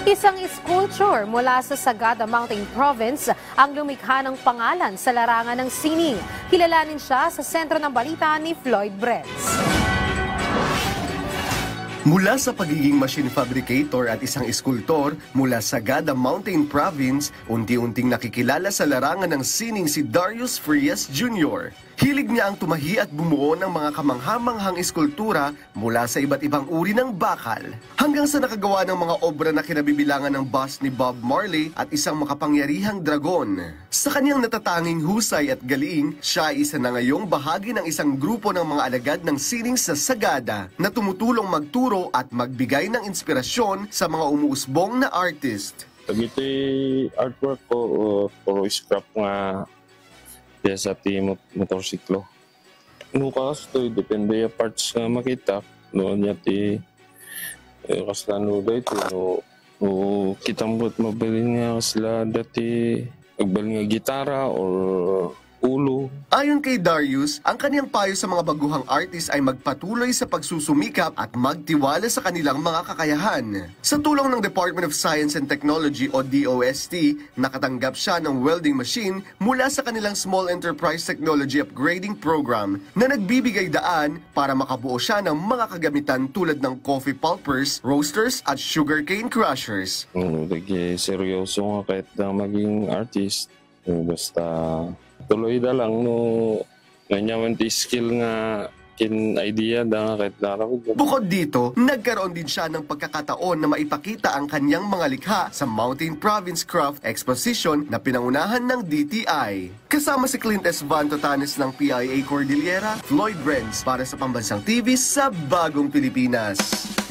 Isang sculpture mula sa Sagada Mountain Province ang lumikha ng pangalan sa larangan ng sining. Kilalanin siya sa sentro ng balita ni Floyd Brents. Mula sa pagiging machine fabricator at isang eskultor mula sa Sagada Mountain Province, unti-unting nakikilala sa larangan ng sining si Darius Frias Jr. Hilig niya ang tumahi at bumuo ng mga kamangha-manghang eskultura mula sa iba't ibang uri ng bakal. Hanggang sa nakagawa ng mga obra na kinabibilangan ng bust ni Bob Marley at isang makapangyarihang dragon. Sa kanyang natatanging husay at galing, siya ay isa na ngayong bahagi ng isang grupo ng mga alagad ng sining sa Sagada na tumutulong magturo at magbigay ng inspirasyon sa mga umuusbong na artist. Ito'y artwork ko, puro scrap nga sa motorsiklo. Nukas ito, depende yung parts nga makita. Noon niya kasla ito. Kita mo mabili nga kasla dati magbali nga gitara or ulo. Ayon kay Darius, ang kaniyang payo sa mga baguhang artist ay magpatuloy sa pagsusumikap at magtiwala sa kanilang mga kakayahan. Sa tulong ng Department of Science and Technology o DOST, nakatanggap siya ng welding machine mula sa kanilang Small Enterprise Technology Upgrading Program na nagbibigay daan para makabuo siya ng mga kagamitan tulad ng coffee pulpers, roasters at sugarcane crushers. Seryoso nga kahit na maging artist. Basta tuloy na lang ganyan skill nga kin idea da kahit narawid. Bukod dito, nagkaroon din siya ng pagkakataon na maipakita ang kanyang mga likha sa Mountain Province Craft Exposition na pinangunahan ng DTI. Kasama si Clint S. Van Totanes ng PIA Cordillera, Floyd Brents para sa Pambansang TV sa Bagong Pilipinas.